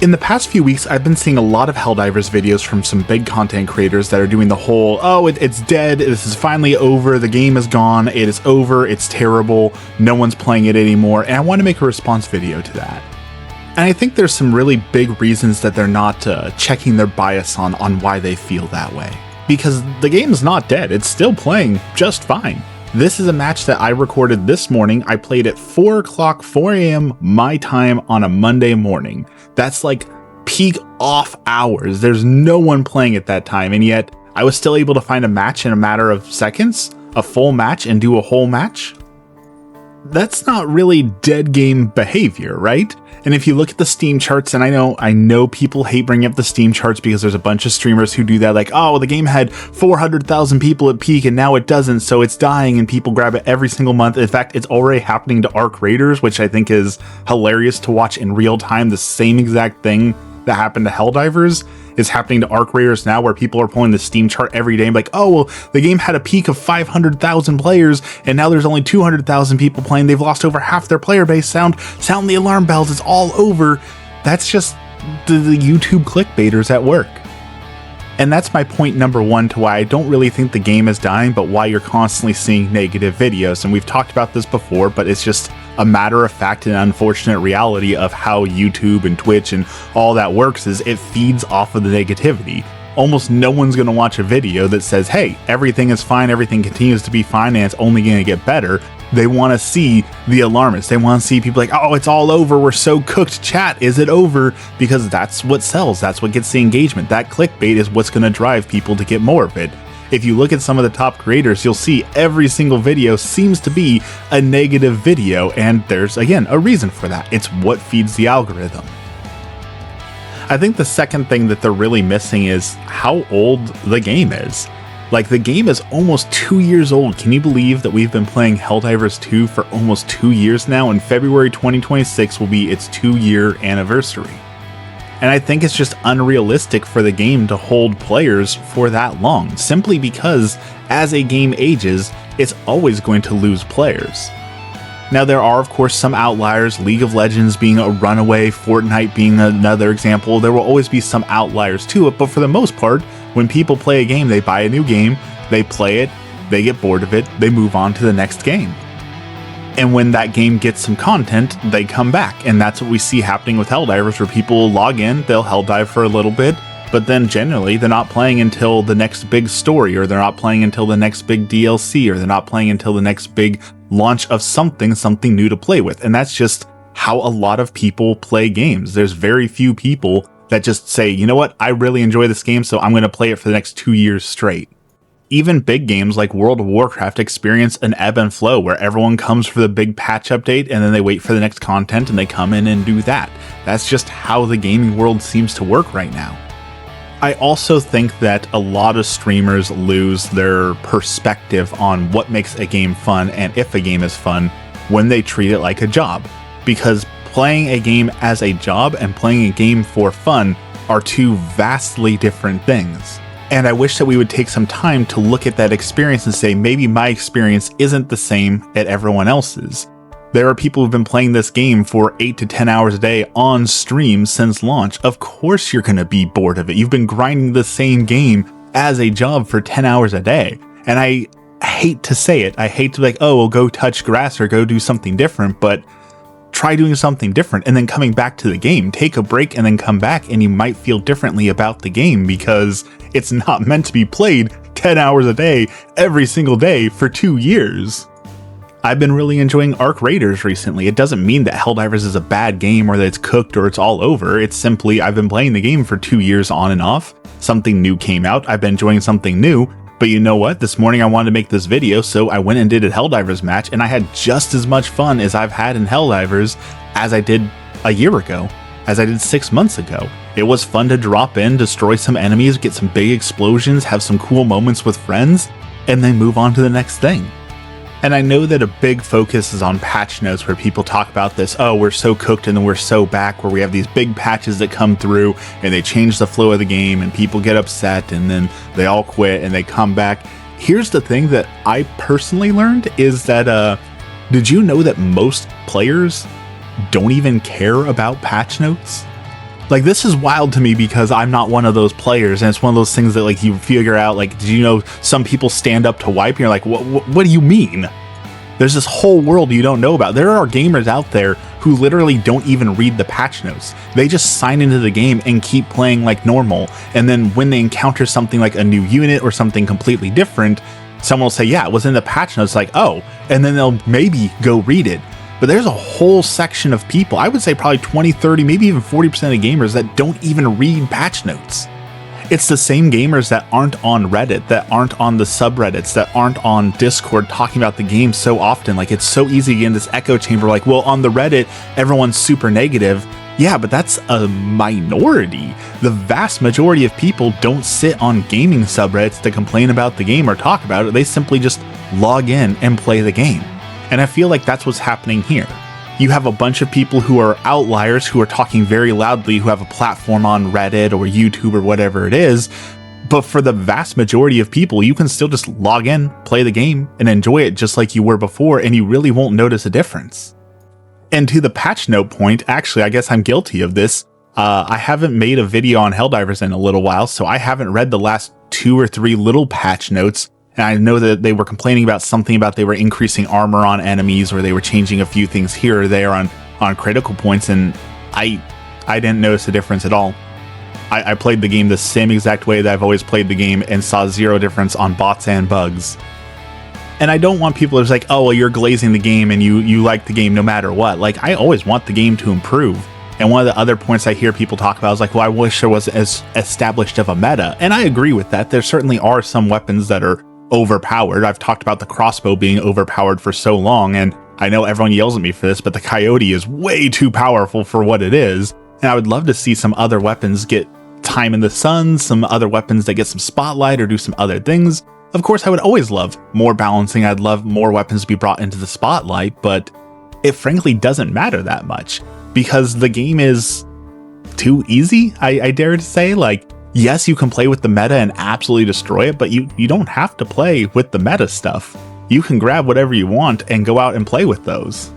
In the past few weeks, I've been seeing a lot of Helldivers videos from some big content creators that are doing the whole, oh, it's dead, this is finally over, the game is gone, it is over, it's terrible, no one's playing it anymore, and I want to make a response video to that. And I think there's some really big reasons that they're not checking their bias on why they feel that way. Because the game is not dead, it's still playing just fine. This is a match that I recorded this morning. I played at 4 a.m. my time on a Monday morning. That's like peak off hours. There's no one playing at that time, and yet I was still able to find a match in a matter of seconds, a full match, and do a whole match. That's not really dead game behavior, right? And if you look at the Steam charts, and I know people hate bringing up the Steam charts because there's a bunch of streamers who do that, like, oh, the game had 400,000 people at peak and now it doesn't, so it's dying, and people grab it every single month. In fact, it's already happening to Arc Raiders, which I think is hilarious to watch in real time. The same exact thing that happened to Helldivers is happening to Arc Raiders now, where people are pulling the Steam chart every day and like, oh, well, the game had a peak of 500,000 players and now there's only 200,000 people playing. They've lost over half their player base. Sound the alarm bells. It's all over. That's just the YouTube clickbaiters at work. And that's my point number one to why I don't really think the game is dying, but why you're constantly seeing negative videos. And we've talked about this before, but it's just a matter of fact and unfortunate reality of how YouTube and Twitch and all that works is it feeds off of the negativity. Almost no one's going to watch a video that says, hey, everything is fine, everything continues to be fine, and it's only going to get better. They want to see the alarmists. They want to see people like, oh, it's all over, we're so cooked, chat, is it over? Because that's what sells, that's what gets the engagement. That clickbait is what's going to drive people to get more of it. If you look at some of the top creators, you'll see every single video seems to be a negative video, and there's, again, a reason for that. It's what feeds the algorithm. I think the second thing that they're really missing is how old the game is. Like, the game is almost 2 years old. Can you believe that we've been playing Helldivers 2 for almost 2 years now? In February 2026 will be its 2-year anniversary. And I think it's just unrealistic for the game to hold players for that long, simply because as a game ages, it's always going to lose players. Now, there are, of course, some outliers, League of Legends being a runaway, Fortnite being another example. There will always be some outliers to it, but for the most part, when people play a game, they buy a new game, they play it, they get bored of it, they move on to the next game. And when that game gets some content, they come back. And that's what we see happening with Helldivers, where people will log in, they'll Helldive for a little bit, but then generally they're not playing until the next big story, or they're not playing until the next big DLC, or they're not playing until the next big launch of something new to play with. And that's just how a lot of people play games. There's very few people that just say, you know what, I really enjoy this game, so I'm going to play it for the next 2 years straight. Even big games like World of Warcraft experience an ebb and flow where everyone comes for the big patch update and then they wait for the next content and they come in and do that. That's just how the gaming world seems to work right now. I also think that a lot of streamers lose their perspective on what makes a game fun and if a game is fun when they treat it like a job. Because playing a game as a job and playing a game for fun are two vastly different things. And I wish that we would take some time to look at that experience and say, maybe my experience isn't the same at everyone else's. There are people who've been playing this game for 8 to 10 hours a day on stream since launch. Of course you're going to be bored of it. You've been grinding the same game as a job for 10 hours a day. And I hate to say it. I hate to be like, oh, well, go touch grass or go do something different, but try doing something different and then coming back to the game. Take a break and then come back and you might feel differently about the game because it's not meant to be played 10 hours a day every single day for 2 years. I've been really enjoying Arc Raiders recently. It doesn't mean that Helldivers is a bad game or that it's cooked or it's all over. It's simply I've been playing the game for 2 years on and off. Something new came out. I've been enjoying something new. But you know what? This morning I wanted to make this video, so I went and did a Helldivers match, and I had just as much fun as I've had in Helldivers as I did a year ago, as I did 6 months ago. It was fun to drop in, destroy some enemies, get some big explosions, have some cool moments with friends, and then move on to the next thing. And I know that a big focus is on patch notes where people talk about this, oh, we're so cooked and then we're so back, where we have these big patches that come through and they change the flow of the game and people get upset and then they all quit and they come back. Here's the thing that I personally learned is that, did you know that most players don't even care about patch notes? Like, this is wild to me because I'm not one of those players, and it's one of those things that, like, you figure out, like, did you know some people stand up to wipe, and you're like, what do you mean? There's this whole world you don't know about. There are gamers out there who literally don't even read the patch notes. They just sign into the game and keep playing like normal, and then when they encounter something like a new unit or something completely different, someone will say, yeah, it was in the patch notes, like, oh, and then they'll maybe go read it. But there's a whole section of people, I would say probably 20, 30, maybe even 40% of gamers that don't even read patch notes. It's the same gamers that aren't on Reddit, that aren't on the subreddits, that aren't on Discord talking about the game so often. Like, it's so easy to get in this echo chamber, like, well, on the Reddit, everyone's super negative. Yeah, but that's a minority. The vast majority of people don't sit on gaming subreddits to complain about the game or talk about it. They simply just log in and play the game. And I feel like that's what's happening here. You have a bunch of people who are outliers, who are talking very loudly, who have a platform on Reddit or YouTube or whatever it is. But for the vast majority of people, you can still just log in, play the game, and enjoy it just like you were before, and you really won't notice a difference. And to the patch note point, actually, I guess I'm guilty of this. I haven't made a video on Helldivers in a little while, so I haven't read the last 2 or 3 little patch notes. And I know that they were complaining about something about they were increasing armor on enemies, or they were changing a few things here or there on critical points, and I didn't notice a difference at all. I played the game the same exact way that I've always played the game and saw zero difference on bots and bugs. And I don't want people to like, oh, well, you're glazing the game and you like the game no matter what. Like, I always want the game to improve. And one of the other points I hear people talk about is like, well, I wish there was as established of a meta. And I agree with that. There certainly are some weapons that are overpowered. I've talked about the crossbow being overpowered for so long, and I know everyone yells at me for this, but the coyote is way too powerful for what it is. And I would love to see some other weapons get time in the sun, some other weapons that get some spotlight or do some other things. Of course, I would always love more balancing. I'd love more weapons to be brought into the spotlight, but it frankly doesn't matter that much because the game is too easy, I dare to say. Like, yes, you can play with the meta and absolutely destroy it, but you don't have to play with the meta stuff. You can grab whatever you want and go out and play with those.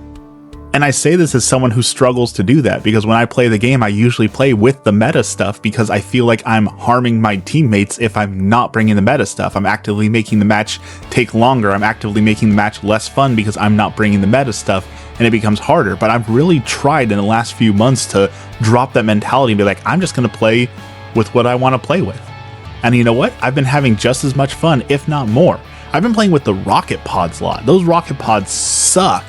And I say this as someone who struggles to do that, because when I play the game, I usually play with the meta stuff because I feel like I'm harming my teammates if I'm not bringing the meta stuff. I'm actively making the match take longer. I'm actively making the match less fun because I'm not bringing the meta stuff, and it becomes harder. But I've really tried in the last few months to drop that mentality and be like, I'm just going to play with what I want to play with. And you know what? I've been having just as much fun, if not more. I've been playing with the rocket pods a lot. Those rocket pods suck,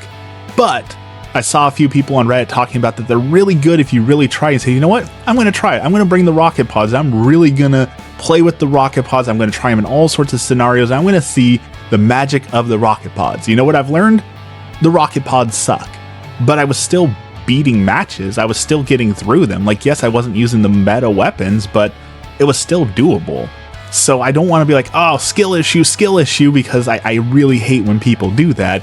but I saw a few people on Reddit talking about that they're really good if you really try and say, you know what? I'm going to try it. I'm going to bring the rocket pods. I'm really going to play with the rocket pods. I'm going to try them in all sorts of scenarios. I'm going to see the magic of the rocket pods. You know what I've learned? The rocket pods suck, but I was still beating matches. I was still getting through them. Like, yes, I wasn't using the meta weapons, but it was still doable. So I don't want to be like, oh, skill issue, because I really hate when people do that.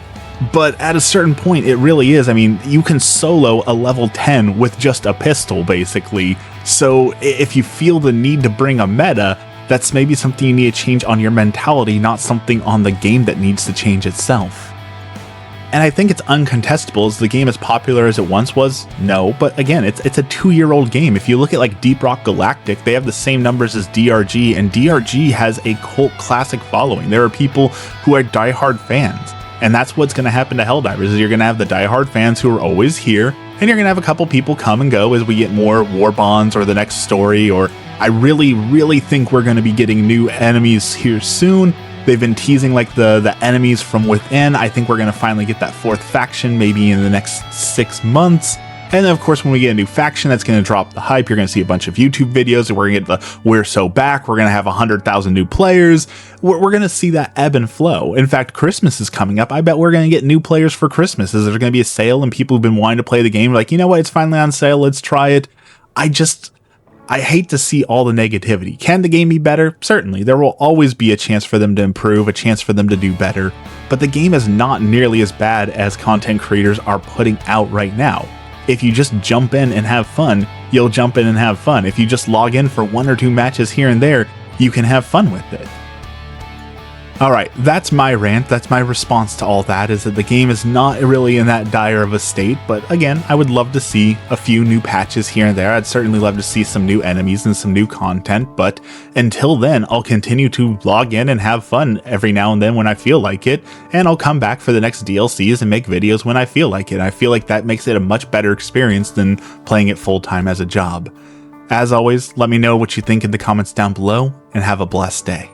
But at a certain point, it really is. I mean, you can solo a level 10 with just a pistol, basically. So if you feel the need to bring a meta, that's maybe something you need to change on your mentality, not something on the game that needs to change itself. And I think it's uncontestable. Is the game as popular as it once was? No, but again, it's a 2-year-old game. If you look at like Deep Rock Galactic, they have the same numbers as DRG, and DRG has a cult classic following. There are people who are diehard fans. And that's what's going to happen to Helldivers, is you're going to have the diehard fans who are always here, and you're going to have a couple people come and go as we get more war bonds or the next story, or I really, really think we're going to be getting new enemies here soon. They've been teasing like the enemies from within. I think we're going to finally get that 4th faction maybe in the next 6 months. And then, of course, when we get a new faction, that's going to drop the hype. You're going to see a bunch of YouTube videos, and we're going to get the We're So Back. We're going to have 100,000 new players. We're going to see that ebb and flow. In fact, Christmas is coming up. I bet we're going to get new players for Christmas. Is there going to be a sale, and people who've been wanting to play the game are like, you know what, it's finally on sale. Let's try it. I hate to see all the negativity. Can the game be better? Certainly. There will always be a chance for them to improve, a chance for them to do better. But the game is not nearly as bad as content creators are putting out right now. If you just jump in and have fun, you'll jump in and have fun. If you just log in for 1 or 2 matches here and there, you can have fun with it. Alright, that's my rant, that's my response to all that, is that the game is not really in that dire of a state, but again, I would love to see a few new patches here and there. I'd certainly love to see some new enemies and some new content, but until then, I'll continue to log in and have fun every now and then when I feel like it, and I'll come back for the next DLCs and make videos when I feel like it. I feel like that makes it a much better experience than playing it full-time as a job. As always, let me know what you think in the comments down below, and have a blessed day.